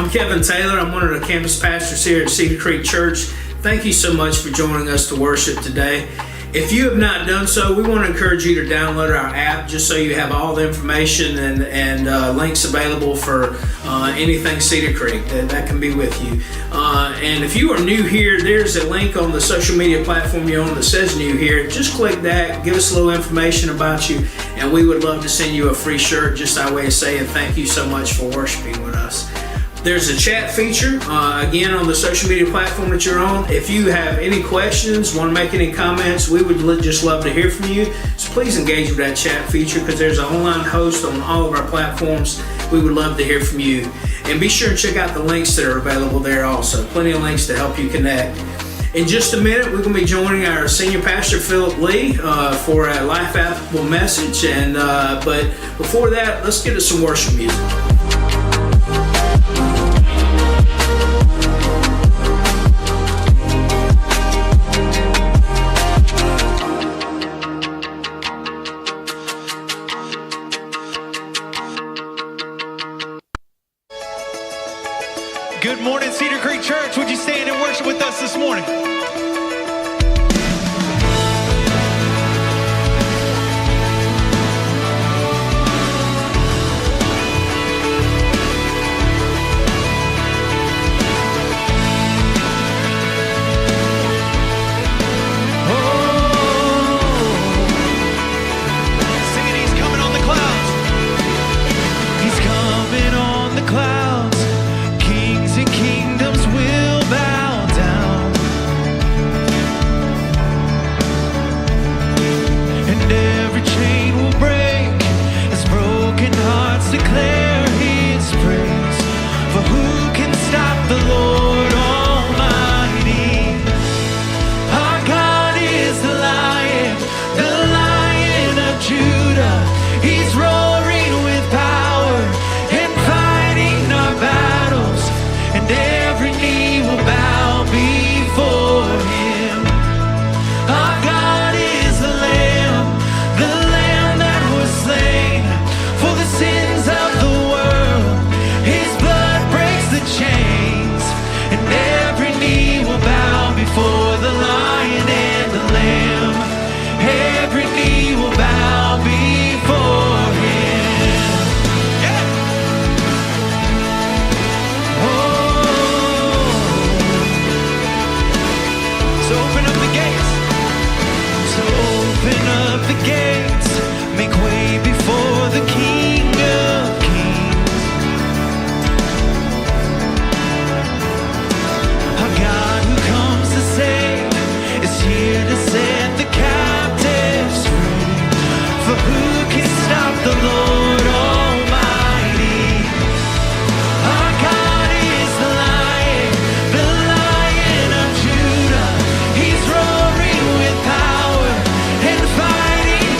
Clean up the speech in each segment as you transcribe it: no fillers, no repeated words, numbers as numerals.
I'm Kevin Taylor. I'm one of the campus pastors here at Cedar Creek Church. Thank you so much for joining us to worship today. If you have not done so, we want to encourage you to download our app just so you have all the information and links available for anything Cedar Creek that can be with you. And if you are new here, there's a link on the social media platform you're on that says new here. Just click that, give us a little information about you, and we would love to send you a free shirt, just our way of saying thank you so much for worshiping with us. There's a chat feature, again, on the social media platform that you're on. If you have any questions, want to make any comments, we would just love to hear from you. So please engage with that chat feature because there's an online host on all of our platforms. We would love to hear from you. And be sure to check out the links that are available there also. Plenty of links to help you connect. In just a minute, we're going to be joining our senior pastor, Philip Lee, for a life applicable message. But before that, let's get to some worship music. Good morning, Cedar Creek Church. Would you stand and worship with us this morning? He's roaring with power and fighting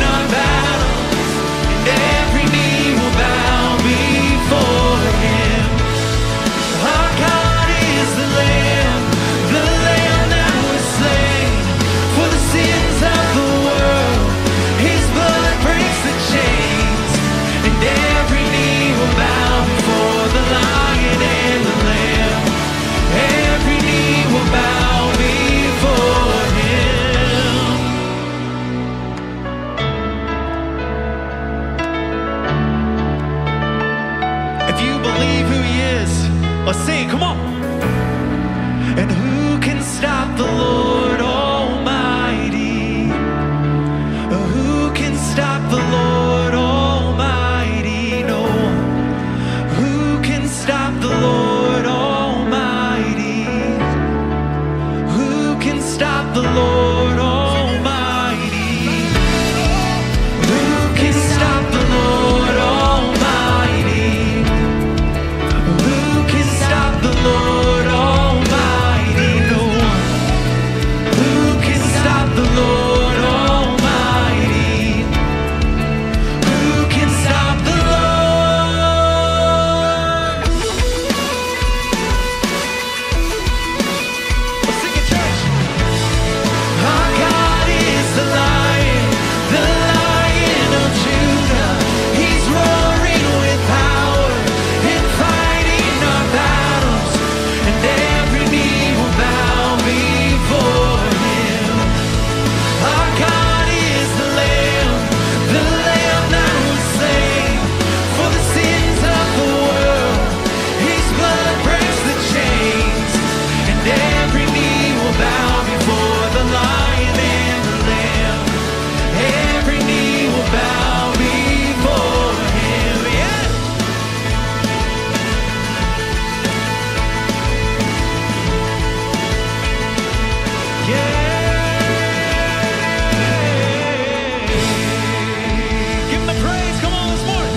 Give him the praise. Come on this morning.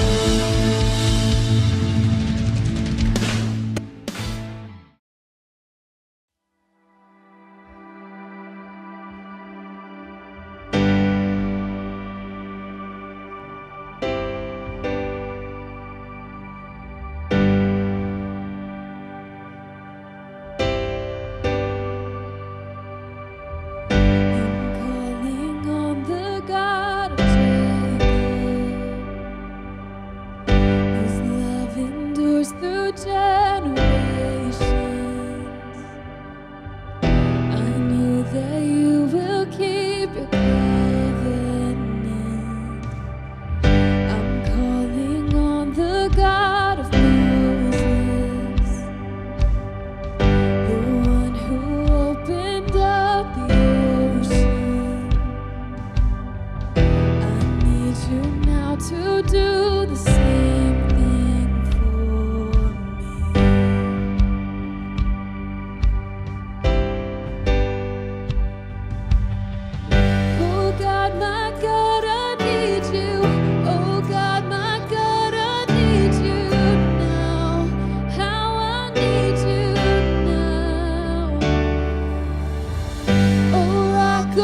Calling on the God of Jacob, His love endures through generations. I know that you will keep your covenant. I'm calling on the God of Moses, the one who opened up the ocean. I need you now to do the same thing for me. Oh God, my God, I need you. Oh God, my God, I need you now. How I need you now. Oh rock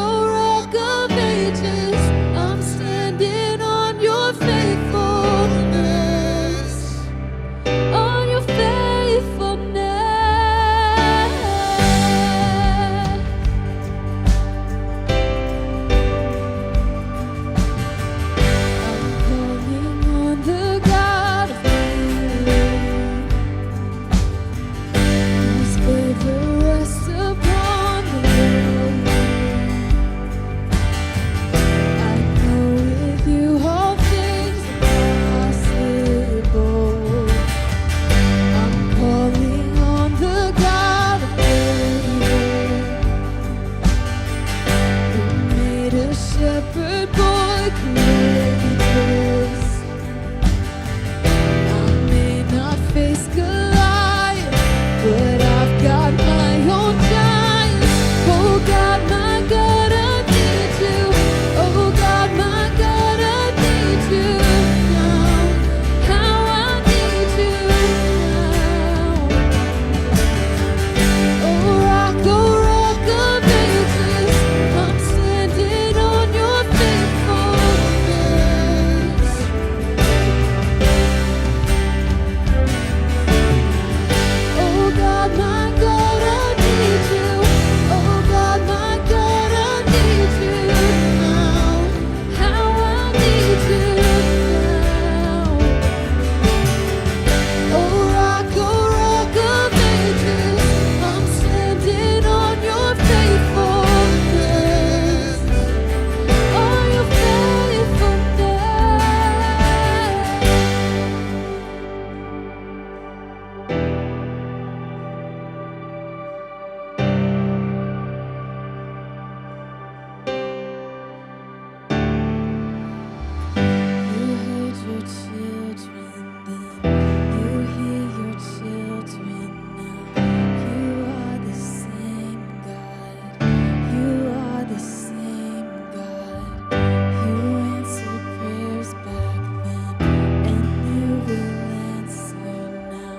of ages, I'm standing on your faithfulness, on your faithfulness. I'm calling on the God of healing, whose favor rests upon the lowly. I know with you all things are possible. I'm calling on the God of David, who made a shepherd boy courageous. I may not face Goliath, but I've got my own giants. Oh God, my God, I need you. Oh God, my God, I need you now. How I need you now. Oh rock of ages, I'm standing on your faithfulness. Oh God, my God, I need you. Oh God, my God, I need you now. How I need you now. Oh rock of ages, I'm standing on your faithfulness, on your faithfulness. You heard your children then, you hear your children now. You are the same God, you are the same God. You answered prayers back then, and you will answer now.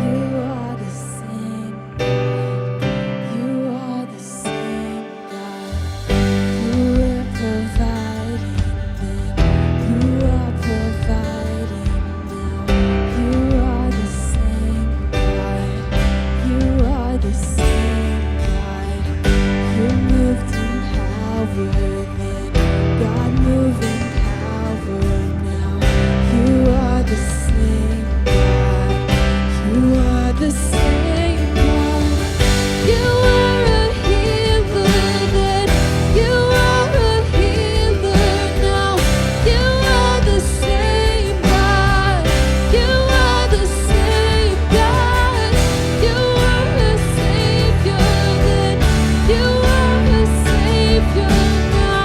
You are the same God, you are the same God. You were providing then, you are providing now. You are the same God, you are the same God. You moved in power then, God move in power now. You are the same God, you are the same God. You are a healer then, you are a healer now. You are the same God, you are the same God. You are a savior then, you are a savior now.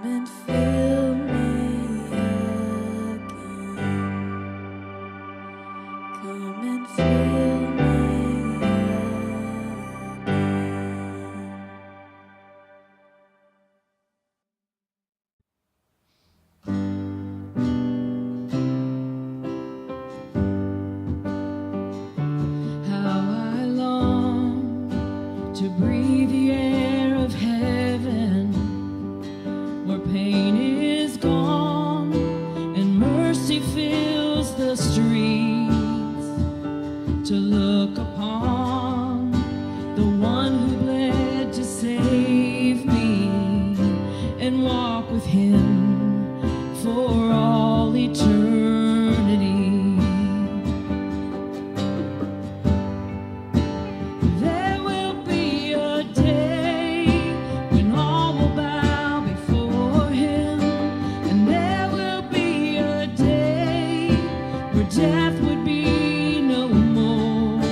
and fill me again. Come and fill me again. How I long to breathe the air of heaven, where pain is gone and mercy fills the streets, to look upon the one who bled to save me and walk with him for all eternity. There will be a day when all will bow before him, and there will be a day where death would be no more,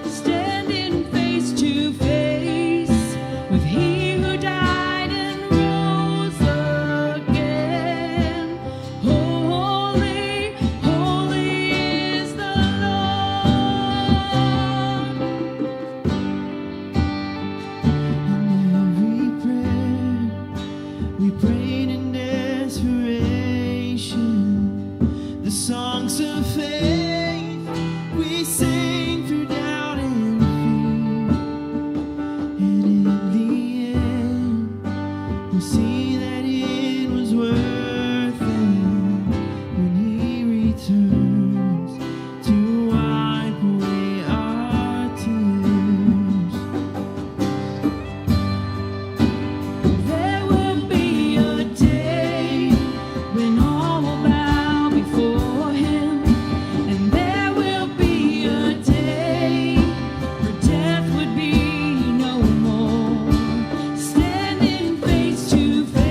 standing face to face with he who died and rose again. Holy, holy is the Lord. In every prayer we prayed in desperation, the songs of faith we sang through doubt and fear, and in the end we'll see that it was worth it when he returns to wipe away our tears. There will be a day when all will bow before him, and there will be a day where death would be no more, standing face to face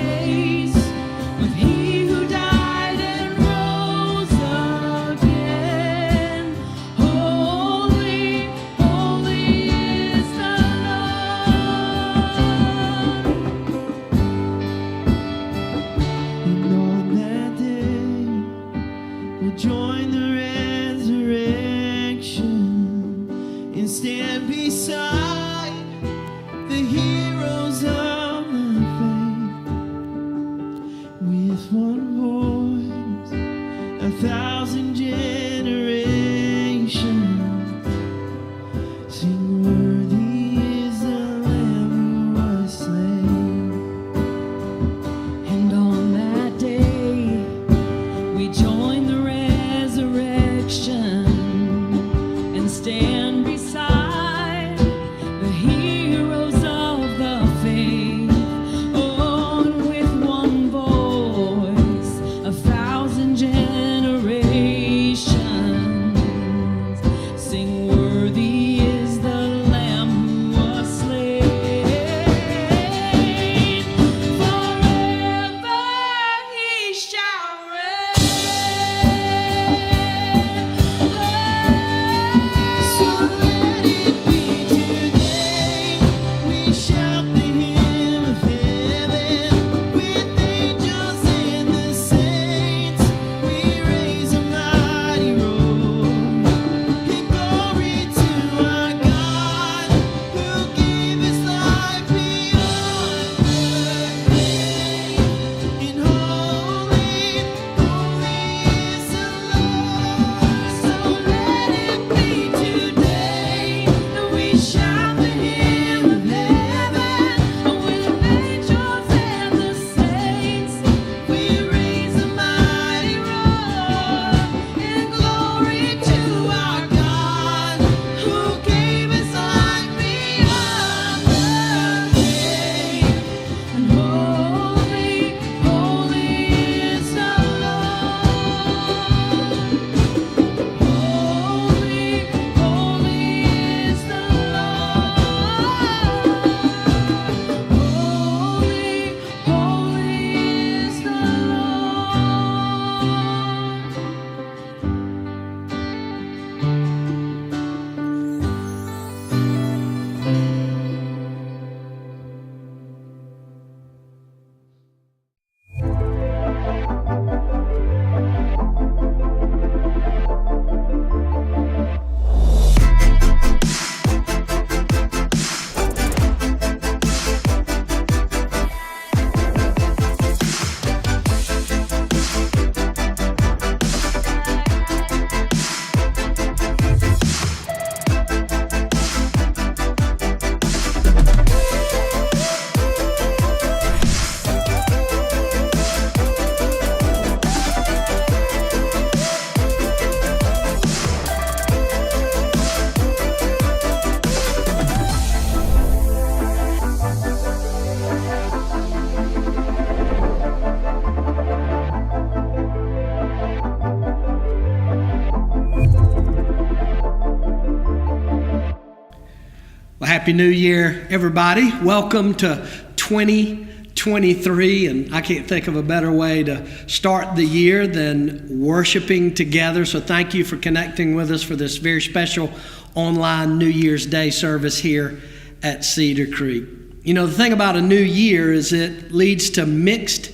Happy New Year, everybody. Welcome to 2023, and I can't think of a better way to start the year than worshiping together. So thank you for connecting with us for this very special online New Year's Day service here at Cedar Creek. You know, the thing about a new year is it leads to mixed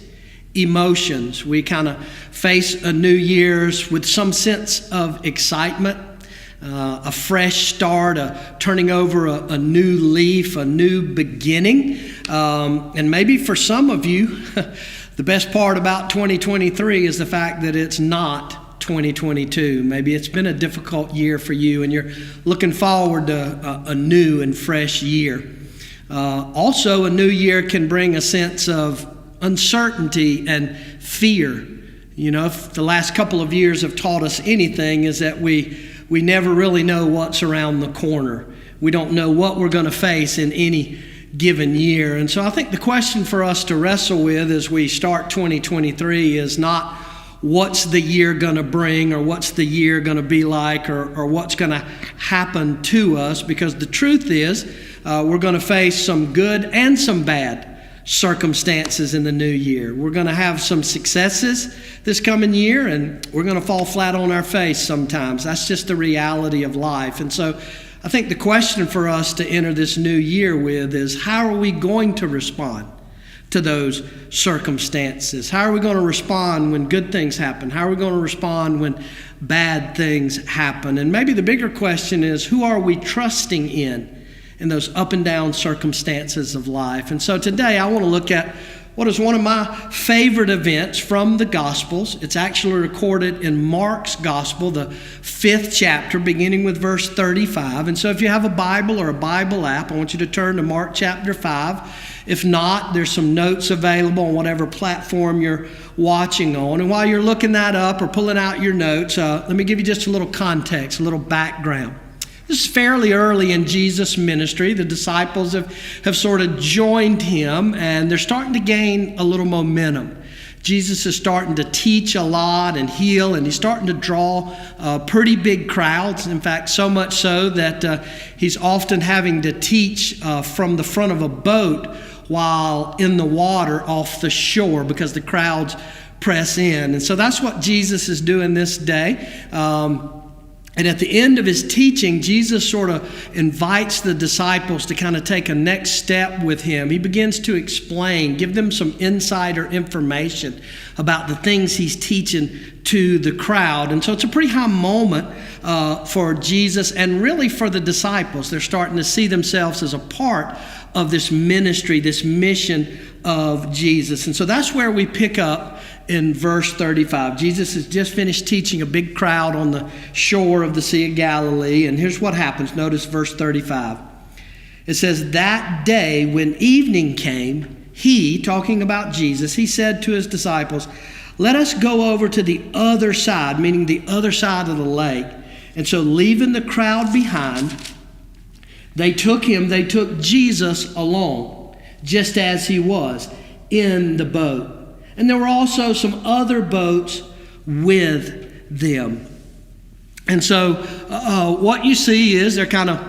emotions. We kind of face a New Year's with some sense of excitement, a fresh start, turning over a new leaf, a new beginning. And maybe for some of you, the best part about 2023 is the fact that it's not 2022. Maybe it's been a difficult year for you and you're looking forward to a new and fresh year. Also, a new year can bring a sense of uncertainty and fear. You know, if the last couple of years have taught us anything, is that we never really know what's around the corner. We don't know what we're going to face in any given year. And so I think the question for us to wrestle with as we start 2023 is not what's the year going to bring, or what's the year going to be like, or what's going to happen to us, because the truth is we're going to face some good and some bad circumstances in the new year. We're going to have some successes this coming year, and we're going to fall flat on our face sometimes. That's just the reality of life. And so I think the question for us to enter this new year with is, how are we going to respond to those circumstances? How are we going to respond when good things happen? How are we going to respond when bad things happen? And maybe the bigger question is, who are we trusting in those up and down circumstances of life? And so today I want to look at what is one of my favorite events from the Gospels. It's actually recorded in Mark's Gospel, the 5th chapter, beginning with verse 35. And so if you have a Bible or a Bible app, I want you to turn to Mark chapter 5. If not, there's some notes available on whatever platform you're watching on. And while you're looking that up or pulling out your notes, let me give you just a little context, a little background. This is fairly early in Jesus' ministry. The disciples have sort of joined him, and they're starting to gain a little momentum. Jesus is starting to teach a lot and heal, and he's starting to draw pretty big crowds. In fact, so much so that he's often having to teach from the front of a boat while in the water off the shore, because the crowds press in. And so that's what Jesus is doing this day. And at the end of his teaching, Jesus sort of invites the disciples to kind of take a next step with him. He begins to explain, give them some insider information about the things he's teaching to the crowd. And so it's a pretty high moment for Jesus and really for the disciples. They're starting to see themselves as a part of this ministry, this mission of Jesus. And so that's where we pick up in verse 35. Jesus has just finished teaching a big crowd on the shore of the Sea of Galilee. And here's what happens. Notice verse 35. It says, "That day when evening came, he," talking about Jesus, "he said to his disciples, 'Let us go over to the other side,'" meaning the other side of the lake. "And so leaving the crowd behind, they took Jesus along, just as he was, in the boat. And there were also some other boats with them." And so what you see is they're kind of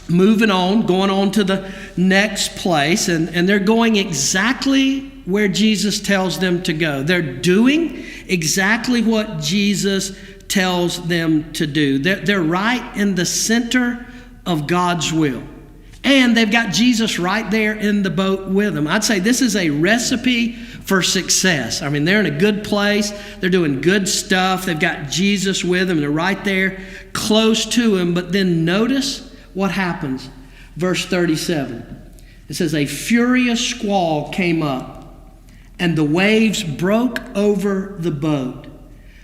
moving on, going on to the next place, and they're going exactly where Jesus tells them to go. They're doing exactly what Jesus tells them to do. They're right in the center of God's will. And they've got Jesus right there in the boat with them. I'd say this is a recipe for success. I mean, they're in a good place. They're doing good stuff. They've got Jesus with them. They're right there close to him. But then notice what happens. Verse 37. It says, "A furious squall came up, and the waves broke over the boat,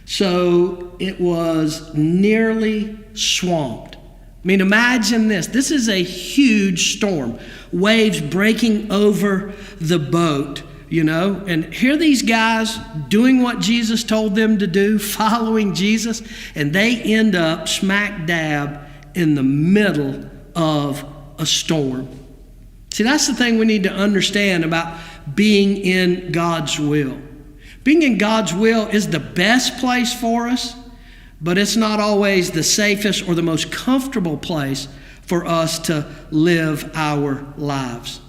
so it was nearly swamped." I mean, imagine this. This is a huge storm. Waves breaking over the boat, you know. And here these guys doing what Jesus told them to do, following Jesus, and they end up smack dab in the middle of a storm. See, that's the thing we need to understand about being in God's will. Being in God's will is the best place for us, but it's not always the safest or the most comfortable place for us to live our lives.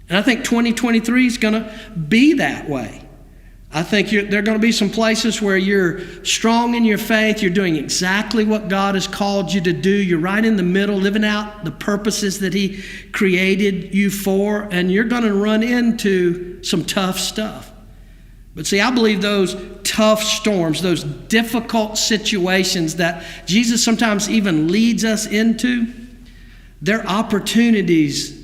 And I think 2023 is going to be that way. I think there are going to be some places where you're strong in your faith. You're doing exactly what God has called you to do. You're right in the middle, living out the purposes that He created you for. And you're going to run into some tough stuff. But see, I believe those tough storms, those difficult situations that Jesus sometimes even leads us into, they're opportunities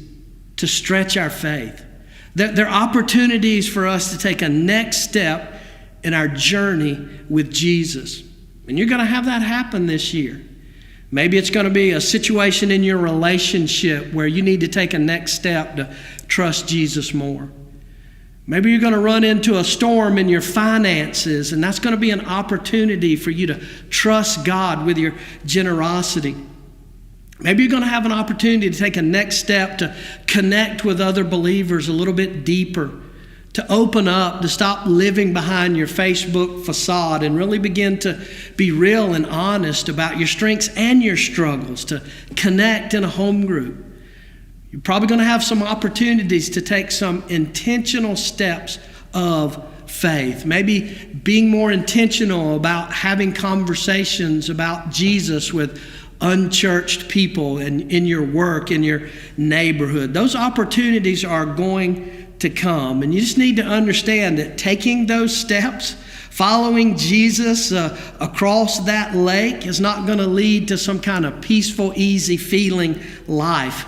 to stretch our faith. They're opportunities for us to take a next step in our journey with Jesus. And you're going to have that happen this year. Maybe it's going to be a situation in your relationship where you need to take a next step to trust Jesus more. Maybe you're going to run into a storm in your finances, and that's going to be an opportunity for you to trust God with your generosity. Maybe you're going to have an opportunity to take a next step to connect with other believers a little bit deeper, to open up, to stop living behind your Facebook facade and really begin to be real and honest about your strengths and your struggles, to connect in a home group. You're probably going to have some opportunities to take some intentional steps of faith. Maybe being more intentional about having conversations about Jesus with unchurched people and in your work, in your neighborhood. Those opportunities are going to come. And you just need to understand that taking those steps, following Jesus across that lake is not going to lead to some kind of peaceful, easy feeling life.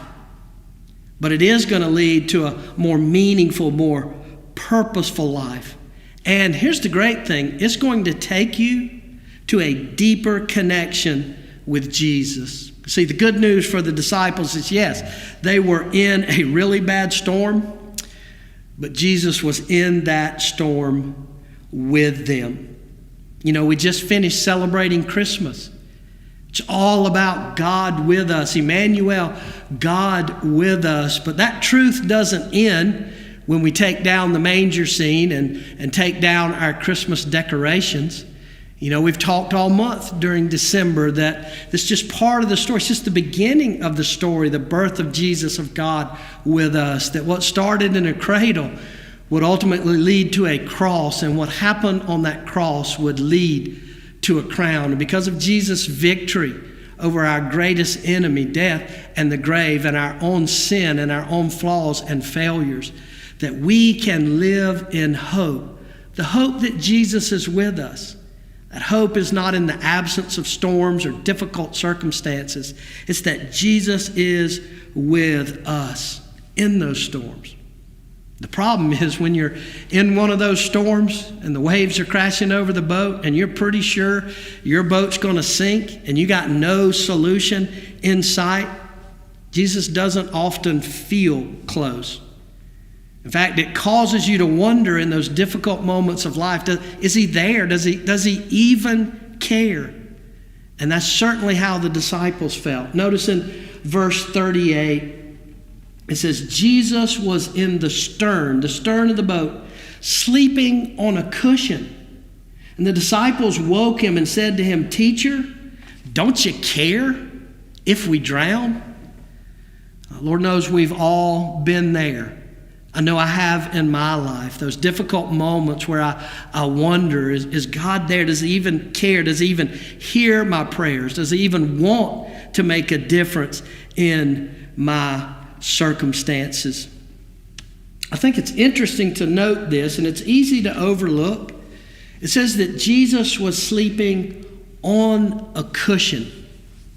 But it is going to lead to a more meaningful, more purposeful life. And here's the great thing. It's going to take you to a deeper connection with Jesus. See, the good news for the disciples is, yes, they were in a really bad storm, but Jesus was in that storm with them. You know, we just finished celebrating Christmas. It's all about God with us, Emmanuel, God with us. But that truth doesn't end when we take down the manger scene and take down our Christmas decorations. You know, we've talked all month during December that it's just part of the story. It's just the beginning of the story, the birth of Jesus, of God with us. That what started in a cradle would ultimately lead to a cross, and what happened on that cross would lead to a crown. And because of Jesus' victory over our greatest enemy, death and the grave, and our own sin and our own flaws and failures, that we can live in hope. The hope that Jesus is with us. That hope is not in the absence of storms or difficult circumstances. It's that Jesus is with us in those storms. The problem is when you're in one of those storms and the waves are crashing over the boat and you're pretty sure your boat's going to sink and you got no solution in sight, Jesus doesn't often feel close. In fact, it causes you to wonder in those difficult moments of life, is he there? Does he even care? And that's certainly how the disciples felt. Notice in verse 38, it says, Jesus was in the stern of the boat, sleeping on a cushion. And the disciples woke him and said to him, "Teacher, don't you care if we drown?" Lord knows we've all been there. I know I have in my life, those difficult moments where I wonder, is God there? Does he even care? Does he even hear my prayers? Does he even want to make a difference in my circumstances? I think it's interesting to note this, and it's easy to overlook. It says that Jesus was sleeping on a cushion.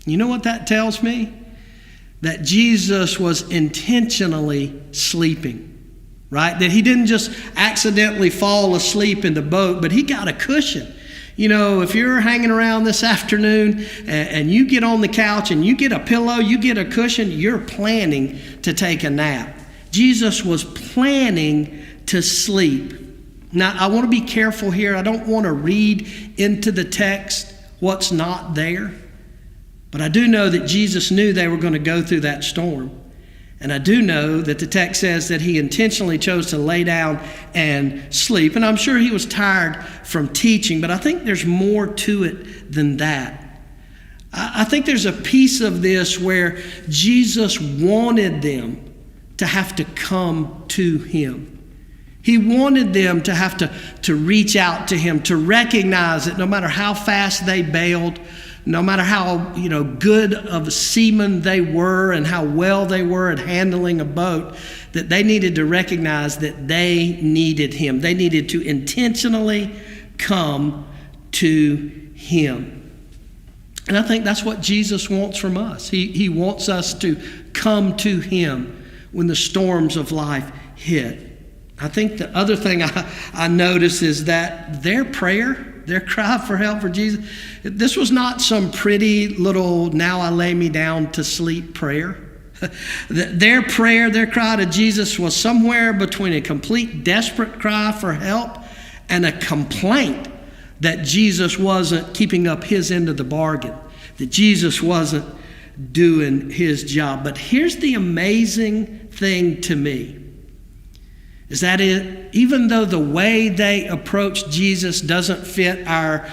You know what that tells me? That Jesus was intentionally sleeping. Right? That he didn't just accidentally fall asleep in the boat, but he got a cushion. You know, if you're hanging around this afternoon and you get on the couch and you get a pillow, you get a cushion, you're planning to take a nap. Jesus was planning to sleep. Now, I want to be careful here. I don't want to read into the text what's not there. But I do know that Jesus knew they were going to go through that storm. And I do know that the text says that he intentionally chose to lay down and sleep. And I'm sure he was tired from teaching, but I think there's more to it than that. I think there's a piece of this where Jesus wanted them to have to come to him. He wanted them to have to reach out to him, to recognize that no matter how fast they bailed, no matter how good of a seaman they were and how well they were at handling a boat, that they needed to recognize that they needed him. They needed to intentionally come to him. And I think that's what Jesus wants from us. He wants us to come to him when the storms of life hit. I think the other thing I notice is that their prayer, their cry for help for Jesus, this was not some pretty little "now I lay me down to sleep" prayer. Their prayer, their cry to Jesus was somewhere between a complete desperate cry for help and a complaint that Jesus wasn't keeping up his end of the bargain, that Jesus wasn't doing his job. But here's the amazing thing to me, is that even though the way they approach Jesus doesn't fit our,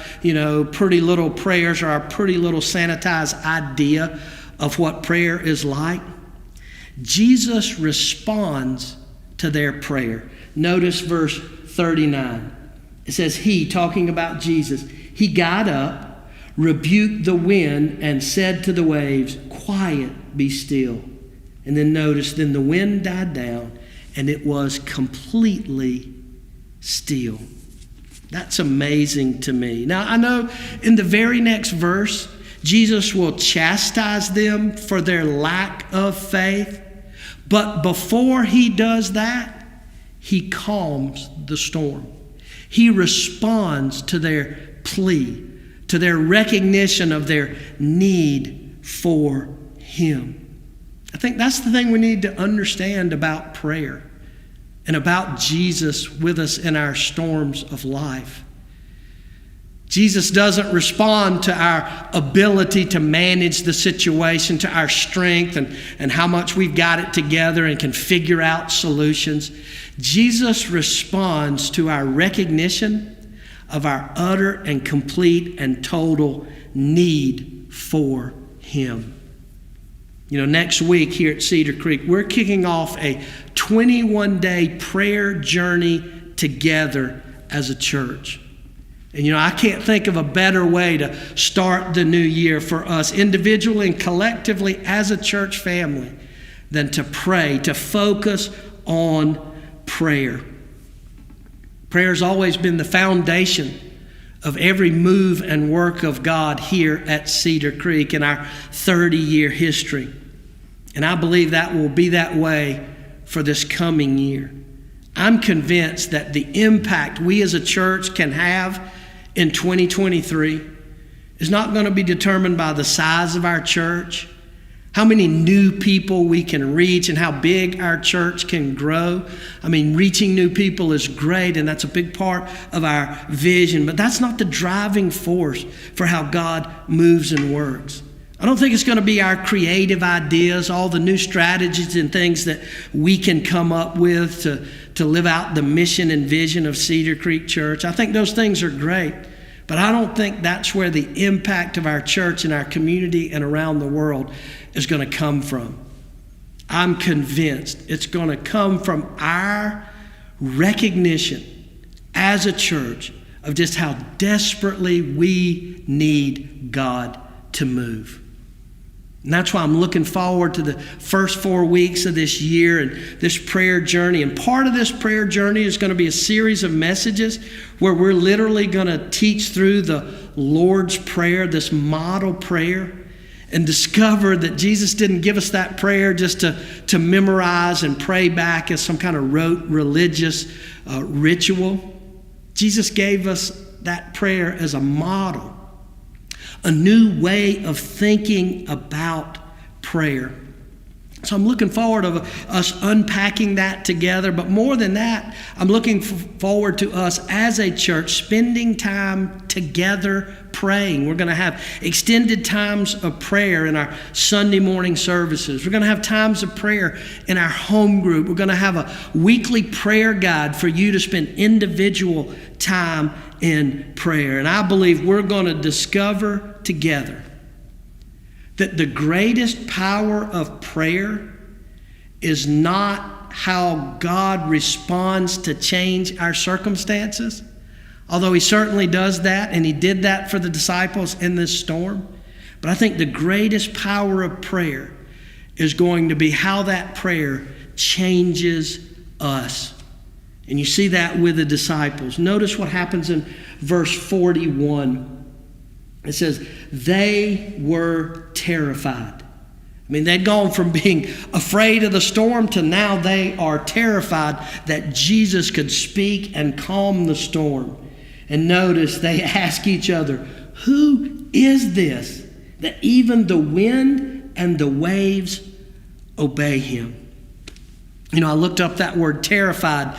pretty little prayers or our pretty little sanitized idea of what prayer is like, Jesus responds to their prayer. Notice verse 39. It says, he, talking about Jesus, he got up, rebuked the wind, and said to the waves, "Quiet, be still." And then notice, then the wind died down, and it was completely still. That's amazing to me. Now, I know in the very next verse, Jesus will chastise them for their lack of faith. But before he does that, he calms the storm. He responds to their plea, to their recognition of their need for him. I think that's the thing we need to understand about prayer and about Jesus with us in our storms of life. Jesus doesn't respond to our ability to manage the situation, to our strength and how much we've got it together and can figure out solutions. Jesus responds to our recognition of our utter and complete and total need for him. Next week here at Cedar Creek, we're kicking off a 21-day prayer journey together as a church. And I can't think of a better way to start the new year for us individually and collectively as a church family than to pray, to focus on prayer. Prayer has always been the foundation of every move and work of God here at Cedar Creek in our 30-year history. And I believe that will be that way for this coming year. I'm convinced that the impact we as a church can have in 2023 is not going to be determined by the size of our church, how many new people we can reach, and how big our church can grow. Reaching new people is great, and that's a big part of our vision, but that's not the driving force for how God moves and works. I don't think it's going to be our creative ideas, all the new strategies and things that we can come up with to live out the mission and vision of Cedar Creek Church. I think those things are great, but I don't think that's where the impact of our church and our community and around the world is going to come from. I'm convinced it's going to come from our recognition as a church of just how desperately we need God to move. And that's why I'm looking forward to the first 4 weeks of this year and this prayer journey. And part of this prayer journey is going to be a series of messages where we're literally going to teach through the Lord's Prayer, this model prayer, and discover that Jesus didn't give us that prayer just to memorize and pray back as some kind of rote religious ritual. Jesus gave us that prayer as a model, a new way of thinking about prayer. So I'm looking forward to us unpacking that together. But more than that, I'm looking forward to us as a church spending time together praying. We're going to have extended times of prayer in our Sunday morning services. We're going to have times of prayer in our home group. We're going to have a weekly prayer guide for you to spend individual time in prayer. And I believe we're going to discover together that the greatest power of prayer is not how God responds to change our circumstances, although he certainly does that, and he did that for the disciples in this storm. But I think the greatest power of prayer is going to be how that prayer changes us. And you see that with the disciples. Notice what happens in verse 41. It says, they were terrified. I mean, they'd gone from being afraid of the storm to now they are terrified that Jesus could speak and calm the storm. And notice they ask each other, who is this that even the wind and the waves obey him? You know, I looked up that word terrified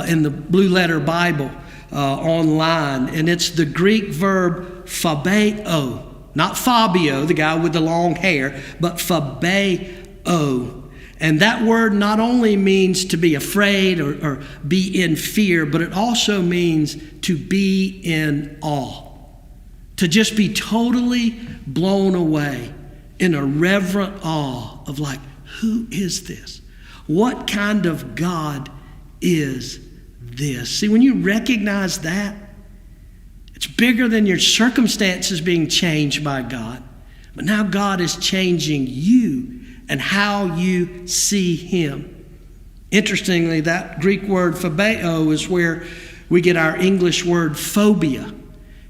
in the Blue Letter Bible online, and it's the Greek verb phobeo. Not Fabio, the guy with the long hair, but phobeo. And that word not only means to be afraid or be in fear, but it also means to be in awe. To just be totally blown away in a reverent awe of like, who is this? What kind of God is this? See, when you recognize that, it's bigger than your circumstances being changed by God. But now God is changing you and how you see him. Interestingly, that Greek word phobeo is where we get our English word phobia.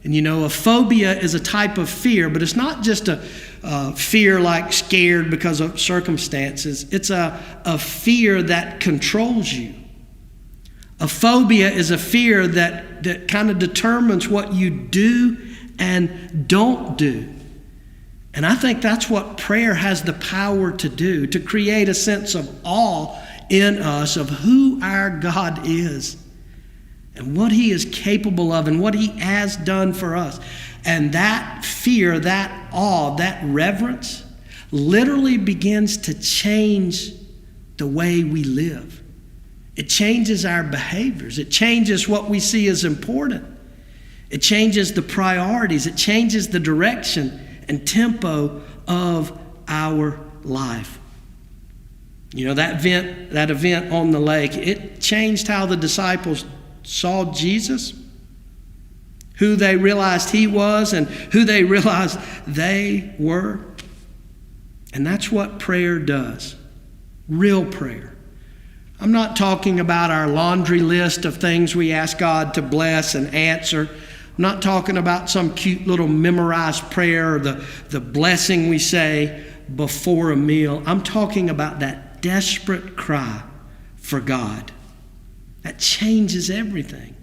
And you know, a phobia is a type of fear, but it's not just a fear like scared because of circumstances. It's a fear that controls you. A phobia is a fear that kind of determines what you do and don't do. And I think that's what prayer has the power to do, to create a sense of awe in us of who our God is and what he is capable of and what he has done for us. And that fear, that awe, that reverence literally begins to change the way we live. It changes our behaviors. It changes what we see as important. It changes the priorities. It changes the direction and tempo of our life. You know, that event on the lake, it changed how the disciples saw Jesus, who they realized he was and who they realized they were. And that's what prayer does. Real prayer. I'm not talking about our laundry list of things we ask God to bless and answer. I'm not talking about some cute little memorized prayer or the blessing we say before a meal. I'm talking about that desperate cry for God. That changes everything.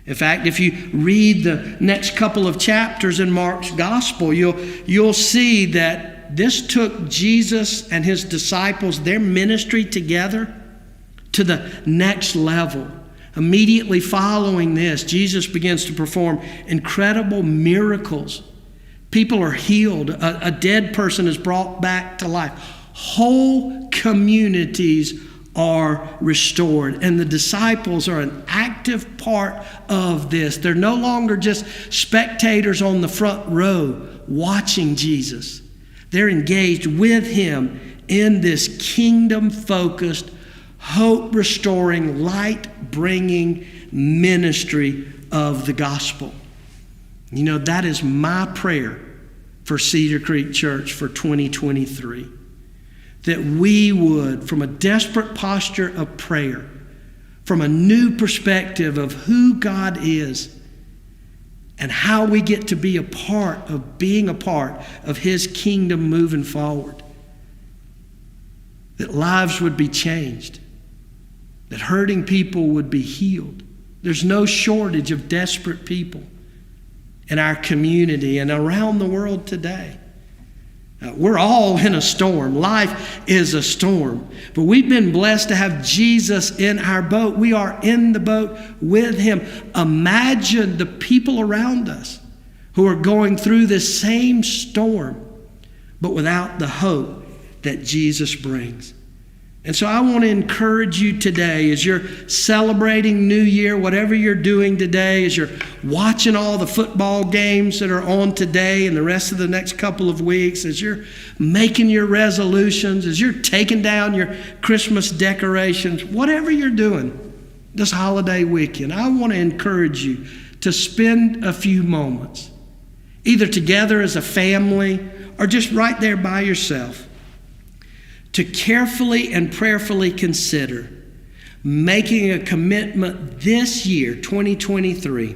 In fact, if you read the next couple of chapters in Mark's gospel, you'll see that this took Jesus and his disciples, their ministry together, to the next level. Immediately following this, Jesus begins to perform incredible miracles. People are healed. A dead person is brought back to life. Whole communities are restored. And the disciples are an active part of this. They're no longer just spectators on the front row watching Jesus. They're engaged with him in this kingdom-focused, hope-restoring, light-bringing ministry of the gospel. You know, that is my prayer for Cedar Creek Church for 2023. That we would, from a desperate posture of prayer, from a new perspective of who God is and how we get to be a part of being a part of his kingdom moving forward, that lives would be changed, that hurting people would be healed. There's no shortage of desperate people in our community and around the world today. We're all in a storm. Life is a storm. But we've been blessed to have Jesus in our boat. We are in the boat with him. Imagine the people around us who are going through this same storm, but without the hope that Jesus brings. And so I want to encourage you today as you're celebrating New Year, whatever you're doing today, as you're watching all the football games that are on today and the rest of the next couple of weeks, as you're making your resolutions, as you're taking down your Christmas decorations, whatever you're doing this holiday weekend, I want to encourage you to spend a few moments, either together as a family or just right there by yourself, to carefully and prayerfully consider making a commitment this year, 2023,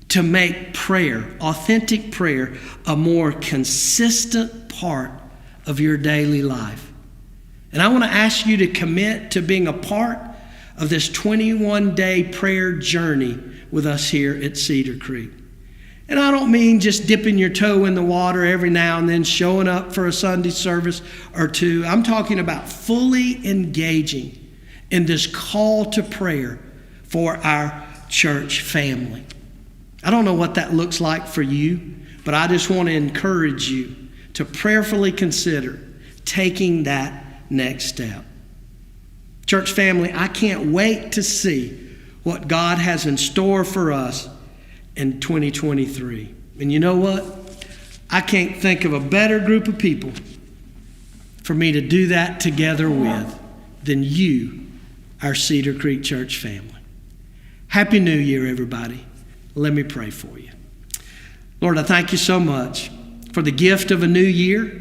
to make prayer, authentic prayer, a more consistent part of your daily life. And I want to ask you to commit to being a part of this 21-day prayer journey with us here at Cedar Creek. And I don't mean just dipping your toe in the water every now and then, showing up for a Sunday service or two. I'm talking about fully engaging in this call to prayer for our church family. I don't know what that looks like for you, but I just want to encourage you to prayerfully consider taking that next step. Church family, I can't wait to see what God has in store for us in 2023. And you know what? I can't think of a better group of people for me to do that together with than you, our Cedar Creek Church family. Happy New Year, everybody. Let me pray for you. Lord, I thank you so much for the gift of a new year.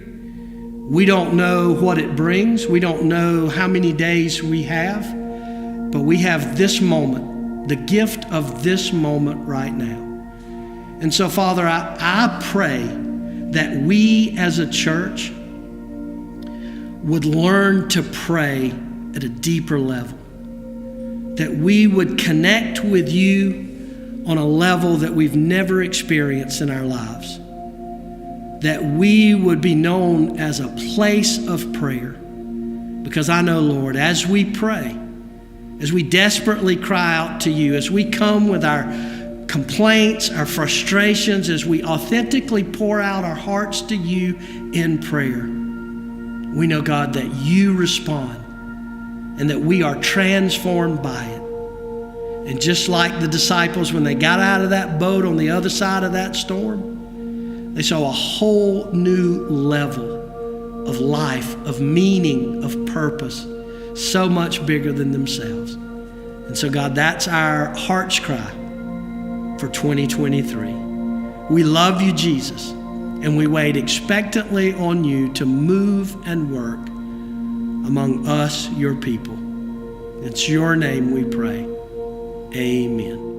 We don't know what it brings. We don't know how many days we have, but we have this moment, the gift of this moment right now. And so, Father, I pray that we as a church would learn to pray at a deeper level, that we would connect with you on a level that we've never experienced in our lives, that we would be known as a place of prayer. Because I know, Lord, as we pray, as we desperately cry out to you, as we come with our complaints, our frustrations, as we authentically pour out our hearts to you in prayer, we know, God, that you respond and that we are transformed by it. And just like the disciples, when they got out of that boat on the other side of that storm, they saw a whole new level of life, of meaning, of purpose, so much bigger than themselves. And so, God, that's our heart's cry for 2023. We love you, Jesus, and we wait expectantly on you to move and work among us, your people. It's your name we pray. Amen.